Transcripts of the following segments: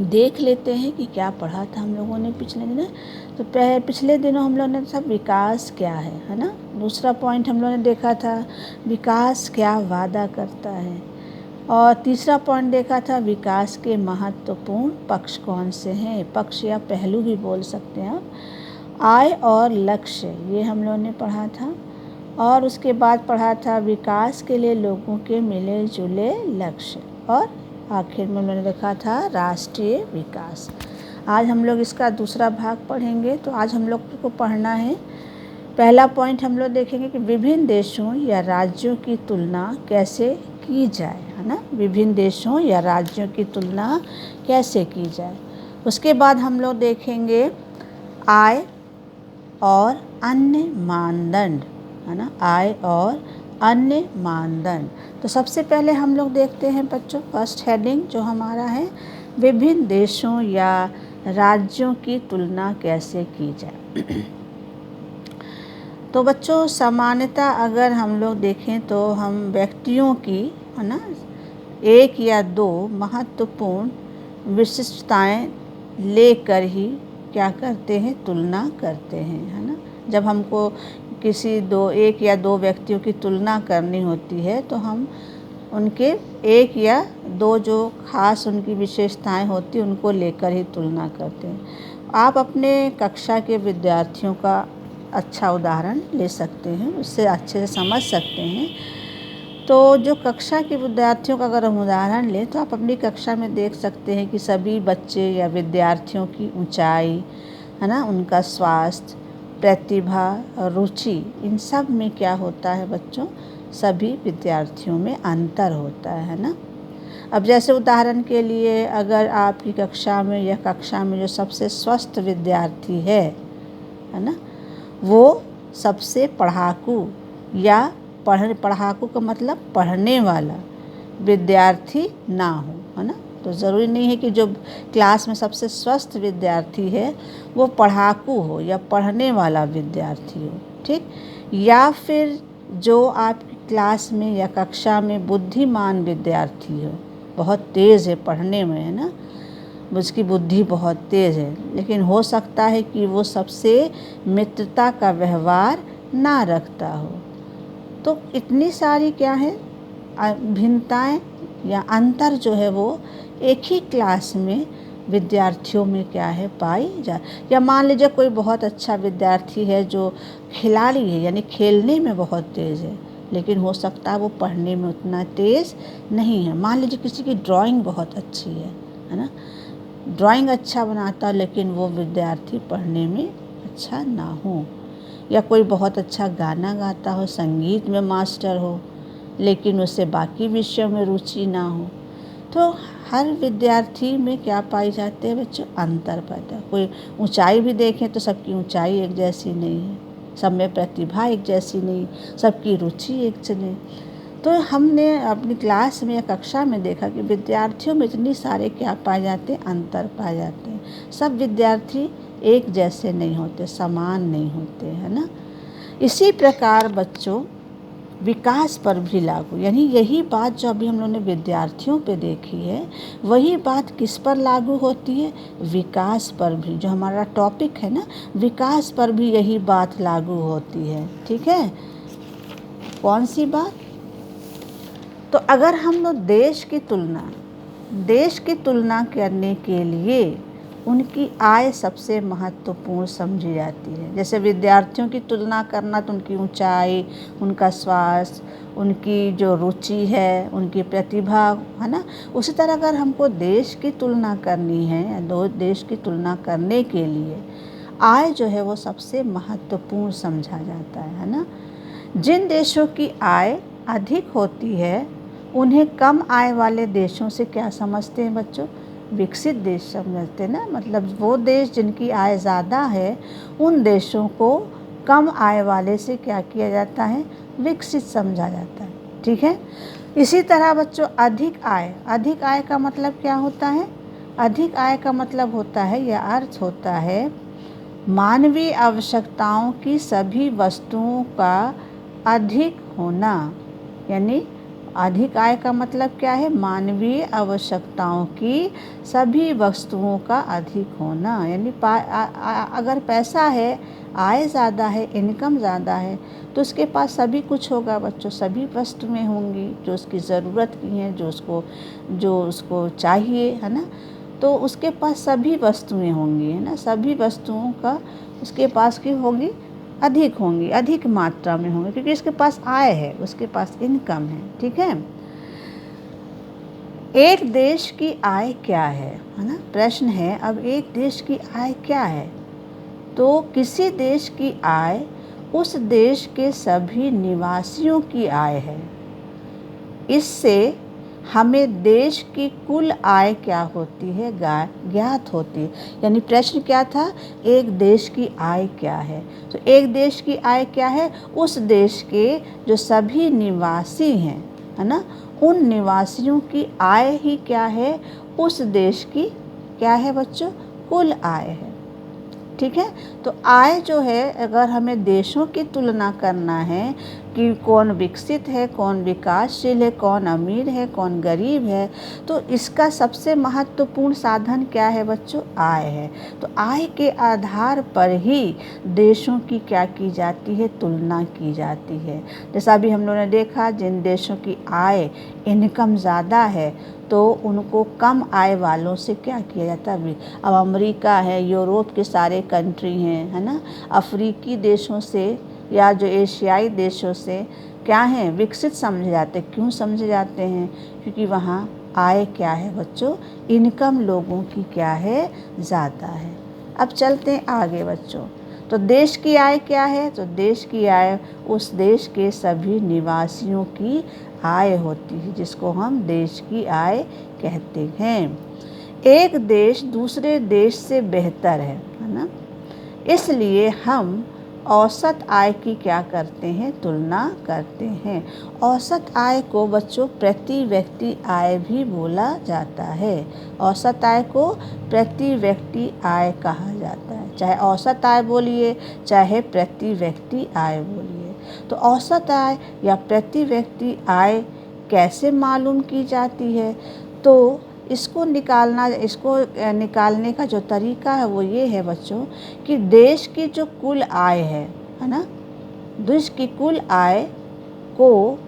देख लेते हैं कि क्या पढ़ा था हम लोगों ने पिछले दिनों। तो पिछले दिनों हम लोगों ने सब विकास क्या है ना। दूसरा पॉइंट हम लोगों ने देखा था विकास क्या वादा करता है, और तीसरा पॉइंट देखा था विकास के महत्वपूर्ण पक्ष कौन से हैं, पक्ष या पहलू भी बोल सकते हैं आप। आय और लक्ष्य ये हम लोगों ने पढ़ा था, और उसके बाद पढ़ा था विकास के लिए लोगों के मिले जुले लक्ष्य, और आखिर में मैंने देखा था राष्ट्रीय विकास। आज हम लोग इसका दूसरा भाग पढ़ेंगे। तो आज हम लोग को पढ़ना है, पहला पॉइंट हम लोग देखेंगे कि विभिन्न देशों या राज्यों की तुलना कैसे की जाए, है ना। विभिन्न देशों या राज्यों की तुलना कैसे की जाए। उसके बाद हम लोग देखेंगे आय और अन्य मानदंड, है ना, आय और अन्य मानदंड। तो सबसे पहले हम लोग देखते हैं बच्चों, फर्स्ट हेडिंग जो हमारा है विभिन्न देशों या राज्यों की तुलना कैसे की जाए। तो बच्चों सामान्यतः अगर हम लोग देखें तो हम व्यक्तियों की, है ना, एक या दो महत्वपूर्ण विशिष्टताएं लेकर ही क्या करते हैं, तुलना करते हैं, है ना। जब हमको किसी एक या दो व्यक्तियों की तुलना करनी होती है तो हम उनके एक या दो जो खास उनकी विशेषताएं होती हैं उनको लेकर ही तुलना करते हैं। आप अपने कक्षा के विद्यार्थियों का अच्छा उदाहरण ले सकते हैं, उससे अच्छे से समझ सकते हैं। तो जो कक्षा के विद्यार्थियों का अगर हम उदाहरण लें तो आप अपनी कक्षा में देख सकते हैं कि सभी बच्चे या विद्यार्थियों की ऊंचाई, है ना, उनका स्वास्थ्य, प्रतिभा और रुचि, इन सब में क्या होता है बच्चों, सभी विद्यार्थियों में अंतर होता है ना। अब जैसे उदाहरण के लिए अगर आपकी कक्षा में या कक्षा में जो सबसे स्वस्थ विद्यार्थी है ना, वो सबसे पढ़ाकू या पढ़ाकू का मतलब पढ़ने वाला विद्यार्थी ना हो, है ना। तो ज़रूरी नहीं है कि जो क्लास में सबसे स्वस्थ विद्यार्थी है वो पढ़ाकू हो या पढ़ने वाला विद्यार्थी हो, ठीक। या फिर जो आपकी क्लास में या कक्षा में बुद्धिमान विद्यार्थी हो, बहुत तेज़ है पढ़ने में, है ना, उसकी बुद्धि बहुत तेज़ है, लेकिन हो सकता है कि वो सबसे मित्रता का व्यवहार ना रखता हो। तो इतनी सारी क्या है भिन्नताएं या अंतर जो है वो एक ही क्लास में विद्यार्थियों में क्या है पाई जा। या मान लीजिए कोई बहुत अच्छा विद्यार्थी है जो खिलाड़ी है, यानी खेलने में बहुत तेज़ है, लेकिन हो सकता है वो पढ़ने में उतना तेज़ नहीं है। मान लीजिए किसी की ड्राइंग बहुत अच्छी है ना, ड्राइंग अच्छा बनाता है लेकिन वो विद्यार्थी पढ़ने में अच्छा ना हो। या कोई बहुत अच्छा गाना गाता हो, संगीत में मास्टर हो, लेकिन उसे बाकी विषयों में रुचि ना हो। तो हर विद्यार्थी में क्या पाई जाते हैं बच्चों, अंतर पाता है। कोई ऊंचाई भी देखें तो सबकी ऊंचाई एक जैसी नहीं है, सब में प्रतिभा एक जैसी नहीं, सबकी रुचि एक से नहीं। तो हमने अपनी क्लास में या कक्षा में देखा कि विद्यार्थियों में इतनी सारे क्या पाए जाते हैं, अंतर पाए जाते हैं। सब विद्यार्थी एक जैसे नहीं होते, समान नहीं होते, है ना। इसी प्रकार बच्चों विकास पर भी लागू, यानी यही बात जो अभी हम लोगों ने विद्यार्थियों पे देखी है वही बात किस पर लागू होती है, विकास पर भी। जो हमारा टॉपिक है ना, विकास पर भी यही बात लागू होती है, ठीक है। कौन सी बात, तो अगर हम लोग देश की तुलना करने के लिए उनकी आय सबसे महत्वपूर्ण समझी जाती है। जैसे विद्यार्थियों की तुलना करना तो उनकी ऊंचाई, उनका स्वास्थ्य, उनकी जो रुचि है, उनकी प्रतिभा, है ना। उसी तरह अगर हमको देश की तुलना करनी है, दो देश की तुलना करने के लिए आय जो है वो सबसे महत्वपूर्ण समझा जाता है ना। जिन देशों की आय अधिक होती है उन्हें कम आय वाले देशों से क्या समझते हैं बच्चों, विकसित देश समझते हैं ना। मतलब वो देश जिनकी आय ज़्यादा है उन देशों को कम आय वाले से क्या किया जाता है, विकसित समझा जाता है, ठीक है। इसी तरह बच्चों अधिक आय का मतलब क्या होता है, अधिक आय का मतलब होता है या अर्थ होता है मानवीय आवश्यकताओं की सभी वस्तुओं का अधिक होना, यानी अधिक आय का मतलब क्या है? मानवीय आवश्यकताओं की सभी वस्तुओं का अधिक होना। यानी अगर पैसा है, आय ज़्यादा है, इनकम ज़्यादा है, तो उसके पास सभी कुछ होगा बच्चों, सभी वस्तुएं होंगी जो उसकी ज़रूरत की हैं, जो उसको चाहिए, है ना। तो उसके पास सभी वस्तुएं होंगी, है ना, सभी वस्तुओं का उसके पास की होगी, अधिक होंगी, अधिक मात्रा में होंगी, क्योंकि इसके पास आय है, उसके पास इनकम है। ठीक है। एक देश की आय क्या है ना? प्रश्न है, अब एक देश की आय क्या है? तो किसी देश की आय उस देश के सभी निवासियों की आय है। इससे हमें देश की कुल आय क्या होती है ज्ञात होती है। यानी प्रश्न क्या था? एक देश की आय क्या है? तो एक देश की आय क्या है? उस देश के जो सभी निवासी हैं, है ना, उन निवासियों की आय ही क्या है? उस देश की क्या है बच्चों? कुल आय है। ठीक है। तो आय जो है, अगर हमें देशों की तुलना करना है कि कौन विकसित है, कौन विकासशील है, कौन अमीर है, कौन गरीब है, तो इसका सबसे महत्वपूर्ण साधन क्या है बच्चों? आय है। तो आय के आधार पर ही देशों की क्या की जाती है? तुलना की जाती है। जैसा अभी हम लोगों ने देखा, जिन देशों की आय इनकम ज़्यादा है तो उनको कम आय वालों से क्या किया जाता है? अब अमेरिका है, यूरोप के सारे कंट्री हैं, है ना, अफ्रीकी देशों से या जो एशियाई देशों से क्या हैं? विकसित समझे जाते। क्यों समझे जाते हैं? क्योंकि वहाँ आय क्या है बच्चों? इनकम लोगों की क्या है? ज़्यादा है। अब चलते हैं आगे बच्चों। तो देश की आय क्या है? तो देश की आय उस देश के सभी निवासियों की आय होती है, जिसको हम देश की आय कहते हैं। एक देश दूसरे देश से बेहतर है ना, इसलिए हम औसत आय की क्या करते हैं? तुलना करते हैं। औसत आय को बच्चों प्रति व्यक्ति आय भी बोला जाता है। औसत आय को प्रति व्यक्ति आय कहा जाता है। चाहे औसत आय बोलिए, चाहे प्रति व्यक्ति आय बोलिए। तो औसत आय या प्रति व्यक्ति आय कैसे मालूम की जाती है? तो इसको निकालने का जो तरीका है वो ये है बच्चों कि देश की जो कुल आय है ना, देश की कुल आय को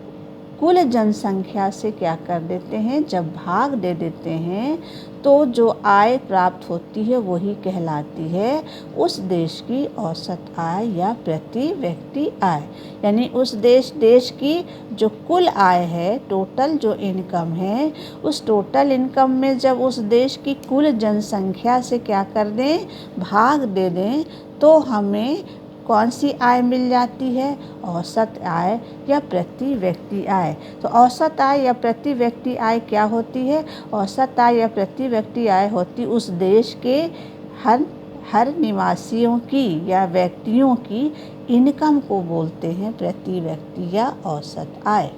कुल जनसंख्या से क्या कर देते हैं? जब भाग दे देते हैं तो जो आय प्राप्त होती है वही कहलाती है उस देश की औसत आय या प्रति व्यक्ति आय। यानी उस देश की जो कुल आय है, टोटल जो इनकम है, उस टोटल इनकम में जब उस देश की कुल जनसंख्या से क्या कर दें? भाग दे दें, तो हमें कौन सी आय मिल जाती है? औसत आय या प्रति व्यक्ति आय। तो औसत आय या प्रति व्यक्ति आय क्या होती है? औसत आय या प्रति व्यक्ति आय होती उस देश के हर निवासियों की या व्यक्तियों की इनकम को बोलते हैं प्रति व्यक्ति या औसत आय।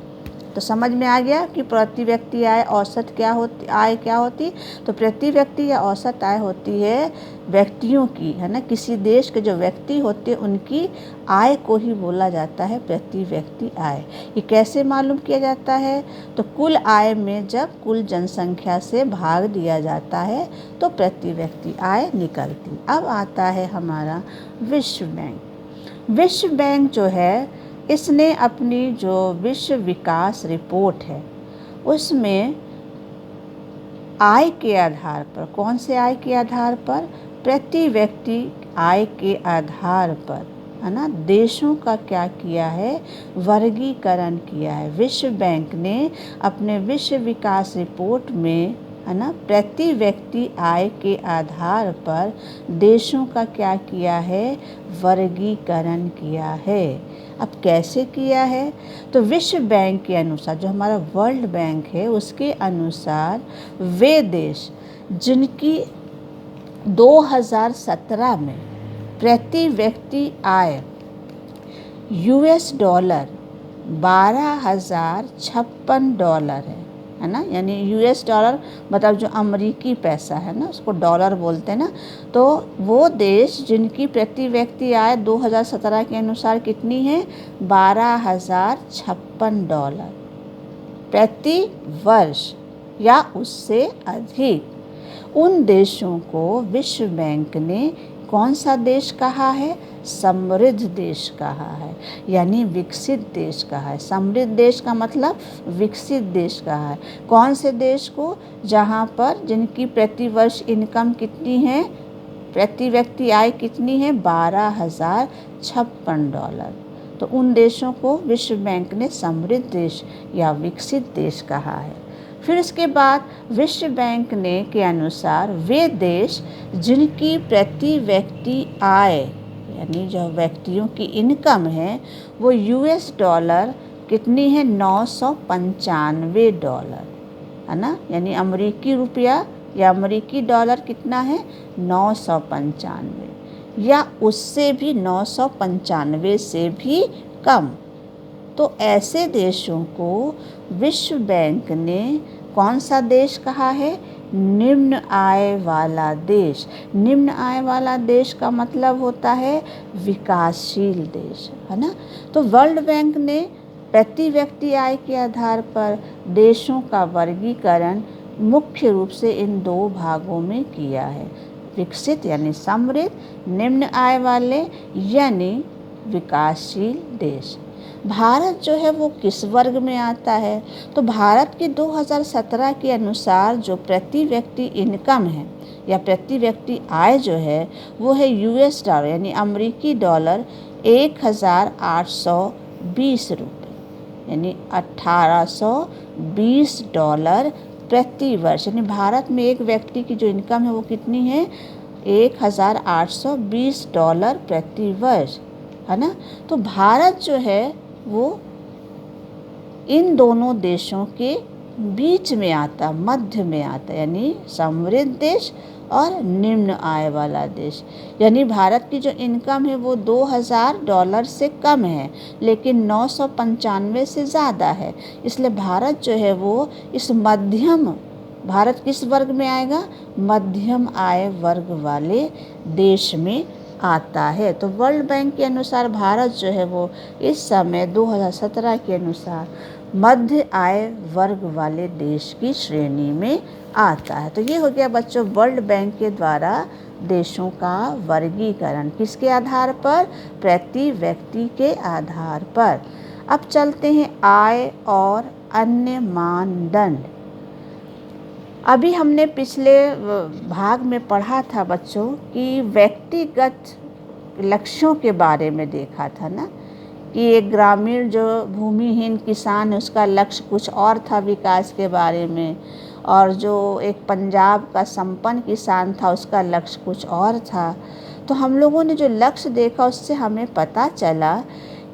तो समझ में आ गया कि प्रति व्यक्ति आय औसत आय क्या होती? तो प्रति व्यक्ति या औसत आय होती है व्यक्तियों की, है ना, किसी देश के जो व्यक्ति होते हैं उनकी आय को ही बोला जाता है प्रति व्यक्ति आय। ये कैसे मालूम किया जाता है? तो कुल आय में जब कुल जनसंख्या से भाग दिया जाता है तो प्रति व्यक्ति आय निकलती। अब आता है हमारा विश्व बैंक। विश्व बैंक जो है, इसने अपनी जो विश्व विकास रिपोर्ट है उसमें आय के आधार पर, कौन से आय के आधार पर? प्रति व्यक्ति आय के आधार पर, है ना, देशों का क्या किया है? वर्गीकरण किया है। विश्व बैंक ने अपने विश्व विकास रिपोर्ट में, है ना, प्रति व्यक्ति आय के आधार पर देशों का क्या किया है? वर्गीकरण किया है। अब कैसे किया है? तो विश्व बैंक के अनुसार, जो हमारा वर्ल्ड बैंक है उसके अनुसार, वे देश जिनकी 2017 में प्रति व्यक्ति आय $12,056 है ना, यानी $, मतलब जो अमरीकी पैसा है ना, उसको डॉलर बोलते हैं ना, तो वो देश जिनकी प्रति व्यक्ति आय 2017 के अनुसार कितनी है? $12,056। प्रति वर्ष या उससे अधिक। उन देशों को विश्व बैंक ने कौन सा देश कहा है? समृद्ध देश कहा है, यानी विकसित देश कहा है। समृद्ध देश का मतलब विकसित देश कहा है। कौन से देश को? जहाँ पर जिनकी प्रति वर्ष इनकम कितनी है, प्रति व्यक्ति आय कितनी है? $12,056। तो उन देशों को विश्व बैंक ने समृद्ध देश या विकसित देश कहा है। फिर इसके बाद विश्व बैंक ने के अनुसार वे देश जिनकी प्रति व्यक्ति आय यानी जो व्यक्तियों की इनकम है वो $, कितनी है? $995, है ना, यानी अमेरिकी रुपया या अमेरिकी डॉलर कितना है? 995, या उससे भी 995 से भी कम। तो ऐसे देशों को विश्व बैंक ने कौन सा देश कहा है? निम्न आय वाला देश। निम्न आय वाला देश का मतलब होता है विकासशील देश, है ना। तो वर्ल्ड बैंक ने प्रति व्यक्ति आय के आधार पर देशों का वर्गीकरण मुख्य रूप से इन दो भागों में किया है, विकसित यानी समृद्ध, निम्न आय वाले यानी विकासशील देश। भारत जो है वो किस वर्ग में आता है? तो भारत के 2017 के अनुसार जो प्रति व्यक्ति इनकम है या प्रति व्यक्ति आय जो है वो है $, यानी अमेरिकी डॉलर 1,820 रुपये, यानी $1,820 प्रति वर्ष। यानी भारत में एक व्यक्ति की जो इनकम है वो कितनी है? $1,820 प्रति वर्ष, है ना। तो भारत जो है वो इन दोनों देशों के बीच में आता, मध्य में आता, यानी समृद्ध देश और निम्न आय वाला देश। यानी भारत की जो इनकम है वो $2,000 से कम है लेकिन 995 से ज़्यादा है, इसलिए भारत जो है वो इस मध्यम, भारत किस वर्ग में आएगा? मध्यम आय वर्ग वाले देश में आता है। तो वर्ल्ड बैंक के अनुसार भारत जो है वो इस समय 2017 के अनुसार मध्य आय वर्ग वाले देश की श्रेणी में आता है। तो ये हो गया बच्चों वर्ल्ड बैंक के द्वारा देशों का वर्गीकरण, किसके आधार पर? प्रति व्यक्ति के आधार पर। अब चलते हैं आय और अन्य मानदंड। अभी हमने पिछले भाग में पढ़ा था बच्चों कि व्यक्तिगत लक्ष्यों के बारे में देखा था ना, कि एक ग्रामीण जो भूमिहीन किसान है उसका लक्ष्य कुछ और था विकास के बारे में, और जो एक पंजाब का संपन्न किसान था उसका लक्ष्य कुछ और था। तो हम लोगों ने जो लक्ष्य देखा उससे हमें पता चला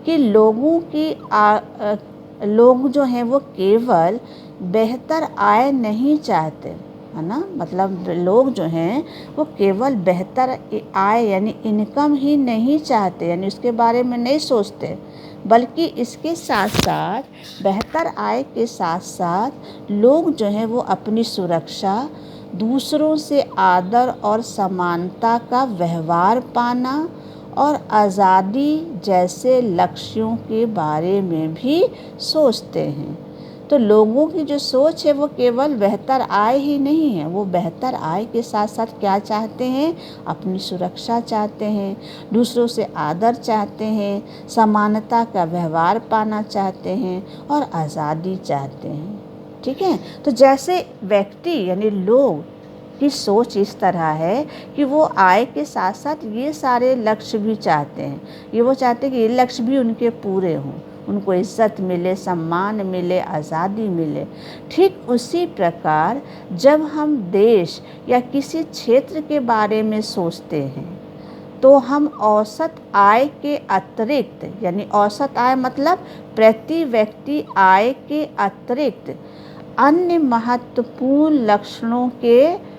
कि लोग जो हैं वो केवल बेहतर आय नहीं चाहते, है ना, मतलब लोग जो हैं वो केवल बेहतर आय यानी इनकम ही नहीं चाहते, यानी उसके बारे में नहीं सोचते, बल्कि इसके साथ साथ बेहतर आय के साथ साथ लोग जो हैं वो अपनी सुरक्षा, दूसरों से आदर और समानता का व्यवहार पाना और आज़ादी जैसे लक्ष्यों के बारे में भी सोचते हैं। तो लोगों की जो सोच है वो केवल बेहतर आय ही नहीं है, वो बेहतर आय के साथ साथ क्या चाहते हैं? अपनी सुरक्षा चाहते हैं, दूसरों से आदर चाहते हैं, समानता का व्यवहार पाना चाहते हैं और आज़ादी चाहते हैं। ठीक है, तो जैसे व्यक्ति यानी लोग की सोच इस तरह है कि वो आय के साथ साथ ये सारे लक्ष्य भी चाहते हैं, ये वो चाहते हैं कि ये लक्ष्य भी उनके पूरे हों, उनको इज्जत मिले, सम्मान मिले, आज़ादी मिले। ठीक उसी प्रकार जब हम देश या किसी क्षेत्र के बारे में सोचते हैं तो हम औसत आय के अतिरिक्त, यानी औसत आय मतलब प्रति व्यक्ति आय के अतिरिक्त अन्य महत्वपूर्ण लक्षणों के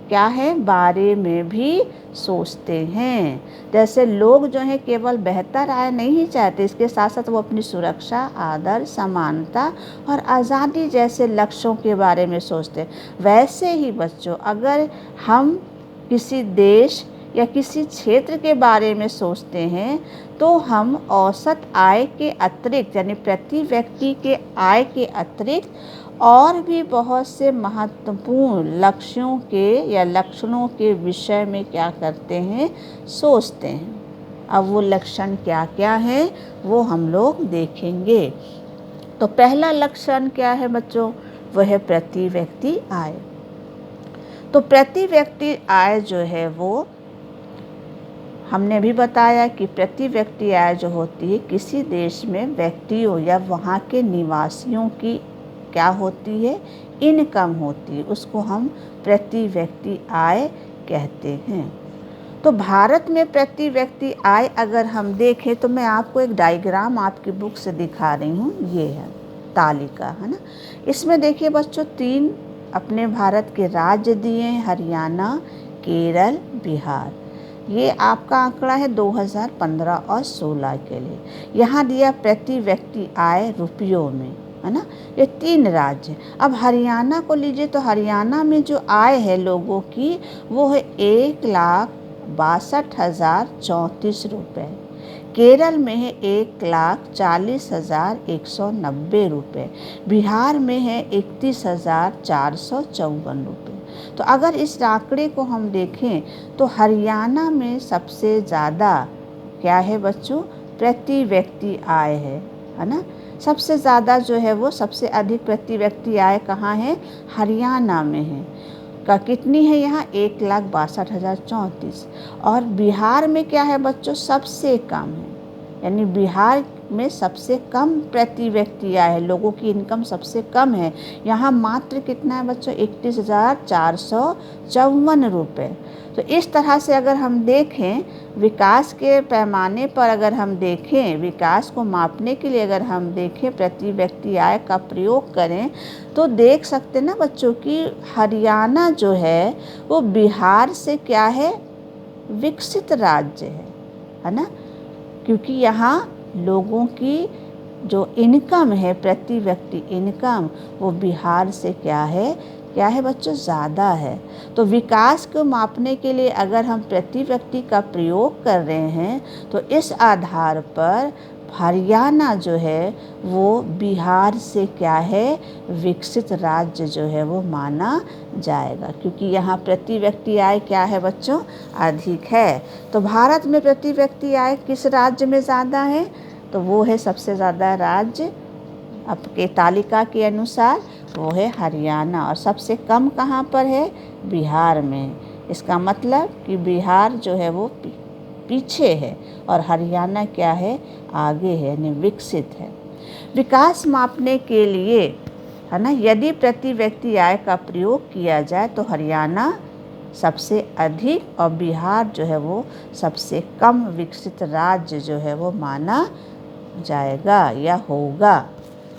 क्या है बारे में भी सोचते हैं। जैसे लोग जो हैं केवल बेहतर आय नहीं चाहते, इसके साथ साथ वो अपनी सुरक्षा, आदर, समानता और आज़ादी जैसे लक्ष्यों के बारे में सोचते हैं। वैसे ही बच्चों अगर हम किसी देश या किसी क्षेत्र के बारे में सोचते हैं तो हम औसत आय के अतिरिक्त यानी प्रति व्यक्ति के आय के अतिरिक्त और भी बहुत से महत्वपूर्ण लक्ष्यों के या लक्षणों के विषय में क्या करते हैं, सोचते हैं। अब वो लक्षण क्या क्या है वो हम लोग देखेंगे। तो पहला लक्षण क्या है बच्चों, वह है प्रति व्यक्ति आय। तो प्रति व्यक्ति आय जो है वो हमने भी बताया कि प्रति व्यक्ति आय जो होती है किसी देश में व्यक्तियों या वहाँ के निवासियों की क्या होती है, इनकम होती है, उसको हम प्रति व्यक्ति आय कहते हैं। तो भारत में प्रति व्यक्ति आय अगर हम देखें तो मैं आपको एक डायग्राम आपकी बुक से दिखा रही हूँ, ये है तालिका, है ना। इसमें देखिए बच्चों 3 अपने भारत के राज्य दिए हैं, हरियाणा, केरल, बिहार। ये आपका आंकड़ा है 2015 और 16 के लिए। यहाँ दिया प्रति व्यक्ति आय रुपयों में, है ना। ये 3 राज्य। अब हरियाणा को लीजिए तो हरियाणा में जो आय है लोगों की वो है 1,62,034 रुपये। केरल में है 1,40,190 रुपये। बिहार में है 31,454 रुपये। तो अगर इस आंकड़े को हम देखें तो हरियाणा में सबसे ज़्यादा क्या है बच्चों, प्रति व्यक्ति आय है ना। सबसे ज़्यादा जो है वो सबसे अधिक प्रति व्यक्ति आय कहाँ है, हरियाणा में है। का कितनी है यहाँ 1,62,034। और बिहार में क्या है बच्चों, सबसे कम है, यानी बिहार में सबसे कम प्रति व्यक्ति आय है, लोगों की इनकम सबसे कम है। यहाँ मात्र कितना है बच्चों, 31,454 रुपये। तो इस तरह से अगर हम देखें विकास के पैमाने पर, अगर हम देखें विकास को मापने के लिए अगर हम देखें प्रति व्यक्ति आय का प्रयोग करें तो देख सकते ना बच्चों कि हरियाणा जो है वो बिहार से क्या है, विकसित राज्य है ना। क्योंकि यहाँ लोगों की जो इनकम है, प्रति व्यक्ति इनकम, वो बिहार से क्या है बच्चों, ज़्यादा है। तो विकास को मापने के लिए अगर हम प्रति व्यक्ति का प्रयोग कर रहे हैं तो इस आधार पर हरियाणा जो है वो बिहार से क्या है, विकसित राज्य जो है वो माना जाएगा, क्योंकि यहाँ प्रति व्यक्ति आय क्या है बच्चों, अधिक है। तो भारत में प्रति व्यक्ति आय किस राज्य में ज़्यादा है, तो वो है सबसे ज़्यादा राज्य आपके तालिका के अनुसार वो है हरियाणा। और सबसे कम कहाँ पर है, बिहार में। इसका मतलब कि बिहार जो है वो पीछे है और हरियाणा क्या है, आगे है, यानी विकसित है। विकास मापने के लिए, है ना, यदि प्रति व्यक्ति आय का प्रयोग किया जाए तो हरियाणा सबसे अधिक और बिहार जो है वो सबसे कम विकसित राज्य जो है वो माना जाएगा या होगा।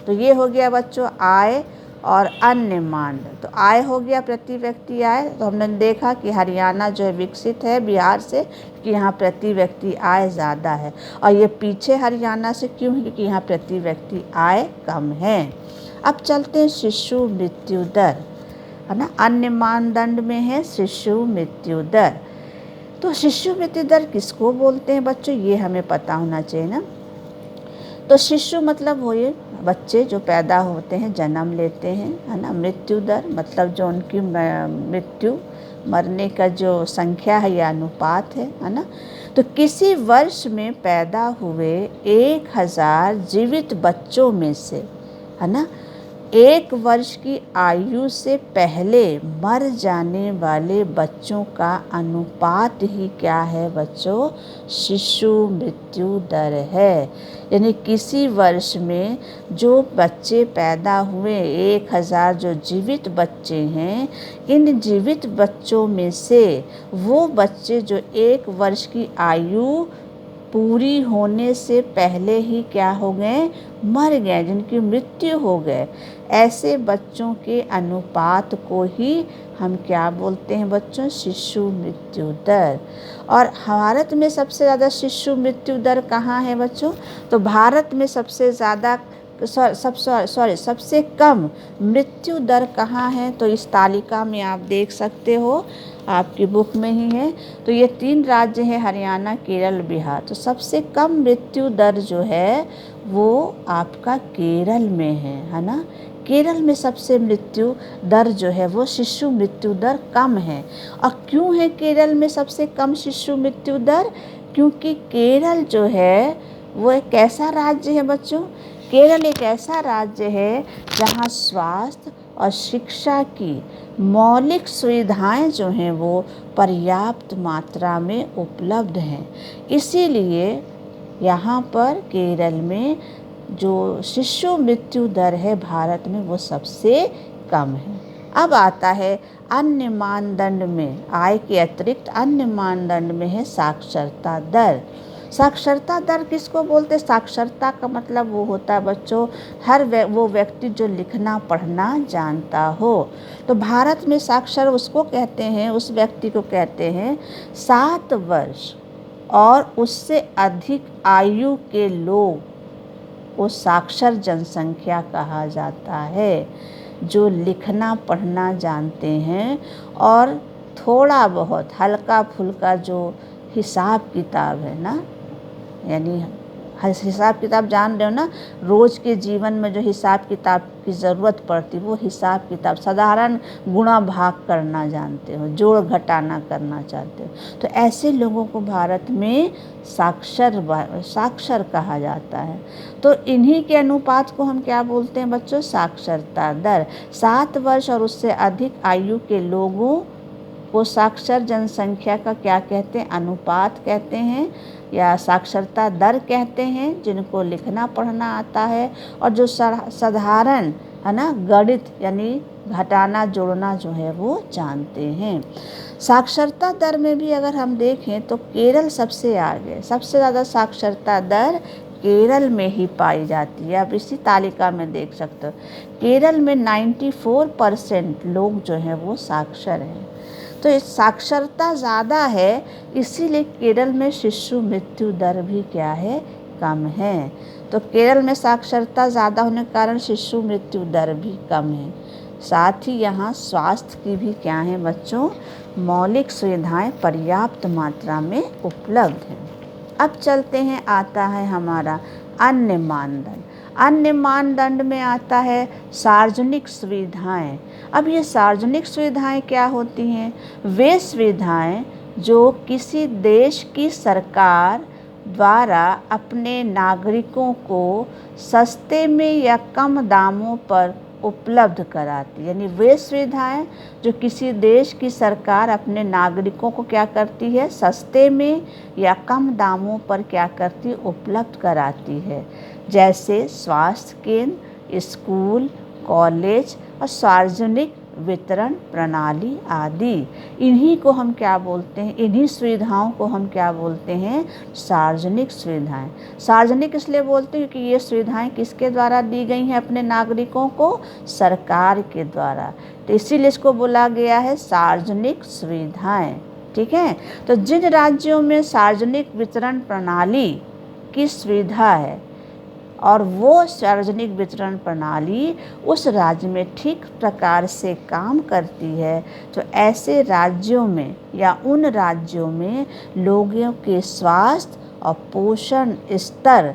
तो ये हो गया बच्चों आय और अन्य मानदंड। तो आय हो गया प्रति व्यक्ति आय, तो हमने देखा कि हरियाणा जो है विकसित है बिहार से, कि यहाँ प्रति व्यक्ति आय ज़्यादा है। और ये पीछे हरियाणा से क्यों है, क्योंकि यहाँ प्रति व्यक्ति आय कम है। अब चलते हैं शिशु मृत्यु दर, है ना। अन्य मानदंड में है शिशु मृत्यु दर। तो शिशु मृत्यु दर किसको बोलते हैं बच्चों, ये हमें पता होना चाहिए ना। तो शिशु मतलब वो ये बच्चे जो पैदा होते हैं, जन्म लेते हैं, है ना। मृत्यु दर मतलब जो उनकी मृत्यु मरने का जो संख्या है या अनुपात है ना। तो किसी वर्ष में पैदा हुए 1,000 जीवित बच्चों में से, है ना, 1 वर्ष की आयु से पहले मर जाने वाले बच्चों का अनुपात ही क्या है बच्चों, शिशु मृत्यु दर है। यानी किसी वर्ष में जो बच्चे पैदा हुए, 1,000 जो जीवित बच्चे हैं, इन जीवित बच्चों में से वो बच्चे जो 1 वर्ष की आयु पूरी होने से पहले ही क्या हो गए, मर गए, जिनकी मृत्यु हो गए, ऐसे बच्चों के अनुपात को ही हम क्या बोलते हैं बच्चों, शिशु मृत्यु दर। और भारत में सबसे ज़्यादा शिशु मृत्यु दर कहाँ है बच्चों, तो भारत में सबसे ज़्यादा सबसे कम मृत्यु दर कहाँ है, तो इस तालिका में आप देख सकते हो, आपकी बुक में ही है। तो ये 3 राज्य हैं, हरियाणा, केरल, बिहार। तो सबसे कम मृत्यु दर जो है वो आपका केरल में है ना। केरल में सबसे मृत्यु दर जो है वो शिशु मृत्यु दर कम है। और क्यों है केरल में सबसे कम शिशु मृत्यु दर? क्योंकि केरल जो है वो एक ऐसा राज्य है बच्चों, केरल एक ऐसा राज्य है जहाँ स्वास्थ्य और शिक्षा की मौलिक सुविधाएं जो हैं वो पर्याप्त मात्रा में उपलब्ध हैं। इसीलिए यहाँ पर केरल में जो शिशु मृत्यु दर है भारत में वो सबसे कम है। अब आता है अन्य मानदंड में, आय के अतिरिक्त अन्य मानदंड में है साक्षरता दर। साक्षरता दर किसको बोलते हैं? साक्षरता का मतलब वो होता है बच्चों वो व्यक्ति जो लिखना पढ़ना जानता हो। तो भारत में साक्षर उसको कहते हैं, उस व्यक्ति को कहते हैं 7 वर्ष और उससे अधिक आयु के लोग को साक्षर जनसंख्या कहा जाता है, जो लिखना पढ़ना जानते हैं और थोड़ा बहुत हल्का फुल्का जो हिसाब किताब है ना, यानी हिसाब किताब जान रहे हो ना, रोज़ के जीवन में जो हिसाब किताब की ज़रूरत पड़ती है वो हिसाब किताब, साधारण गुणा भाग करना जानते हो, जोड़ घटाना करना चाहते हो, तो ऐसे लोगों को भारत में साक्षर कहा जाता है। तो इन्हीं के अनुपात को हम क्या बोलते हैं बच्चों? साक्षरता दर। 7 वर्ष और उससे अधिक आयु के लोगों को साक्षर जनसंख्या का क्या कहते हैं? अनुपात कहते हैं या साक्षरता दर कहते हैं, जिनको लिखना पढ़ना आता है और जो साधारण है ना गणित यानी घटाना जोड़ना जो है वो जानते हैं। साक्षरता दर में भी अगर हम देखें तो केरल सबसे आगे, सबसे ज़्यादा साक्षरता दर केरल में ही पाई जाती है। आप इसी तालिका में देख सकते हो केरल में 94% लोग जो हैं वो साक्षर हैं। तो इस साक्षरता ज़्यादा है, इसीलिए केरल में शिशु मृत्यु दर भी क्या है? कम है। तो केरल में साक्षरता ज़्यादा होने के कारण शिशु मृत्यु दर भी कम है। साथ ही यहाँ स्वास्थ्य की भी क्या है बच्चों? मौलिक सुविधाएं पर्याप्त मात्रा में उपलब्ध हैं। अब चलते हैं, आता है हमारा अन्य मानदंड। अन्य मानदंड में आता है सार्वजनिक सुविधाएं। अब ये सार्वजनिक सुविधाएं क्या होती हैं? वे सुविधाएं जो किसी देश की सरकार द्वारा अपने नागरिकों को सस्ते में या कम दामों पर उपलब्ध कराती, यानी वे सुविधाएं जो किसी देश की सरकार अपने नागरिकों को क्या करती है? सस्ते में या कम दामों पर क्या करती? उपलब्ध कराती है। जैसे स्वास्थ्य केंद्र, स्कूल, कॉलेज और सार्वजनिक वितरण प्रणाली आदि। इन्हीं को हम क्या बोलते हैं? इन्हीं सुविधाओं को हम क्या बोलते हैं? सार्वजनिक सुविधाएं। सार्वजनिक इसलिए बोलते हैं क्योंकि ये सुविधाएं किसके द्वारा दी गई हैं अपने नागरिकों को? सरकार के द्वारा। तो इसीलिए इसको बोला गया है सार्वजनिक सुविधाएं। ठीक है। तो जिन राज्यों में सार्वजनिक वितरण प्रणाली की सुविधा है और वो सार्वजनिक वितरण प्रणाली उस राज्य में ठीक प्रकार से काम करती है, तो ऐसे राज्यों में या उन राज्यों में लोगों के स्वास्थ्य और पोषण स्तर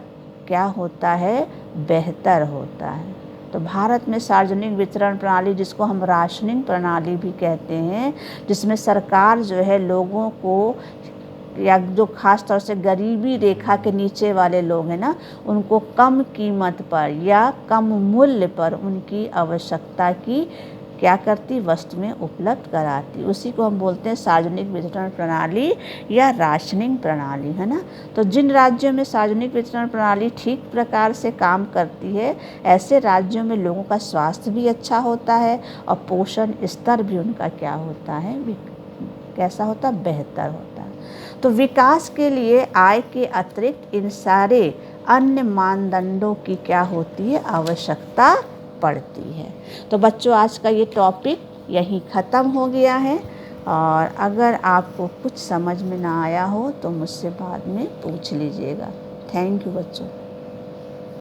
क्या होता है? बेहतर होता है। तो भारत में सार्वजनिक वितरण प्रणाली, जिसको हम राशनिंग प्रणाली भी कहते हैं, जिसमें सरकार जो है लोगों को या जो खास तौर से गरीबी रेखा के नीचे वाले लोग हैं ना, उनको कम कीमत पर या कम मूल्य पर उनकी आवश्यकता की क्या करती? वस्तु में उपलब्ध कराती। उसी को हम बोलते हैं सार्वजनिक वितरण प्रणाली या राशनिंग प्रणाली, है ना। तो जिन राज्यों में सार्वजनिक वितरण प्रणाली ठीक प्रकार से काम करती है, ऐसे राज्यों में लोगों का स्वास्थ्य भी अच्छा होता है और पोषण स्तर भी उनका क्या होता है? कैसा होता? बेहतर होता है। तो विकास के लिए आय के अतिरिक्त इन सारे अन्य मानदंडों की क्या होती है? आवश्यकता पड़ती है। तो बच्चों, आज का ये टॉपिक यहीं ख़त्म हो गया है, और अगर आपको कुछ समझ में ना आया हो तो मुझसे बाद में पूछ लीजिएगा। थैंक यू बच्चों।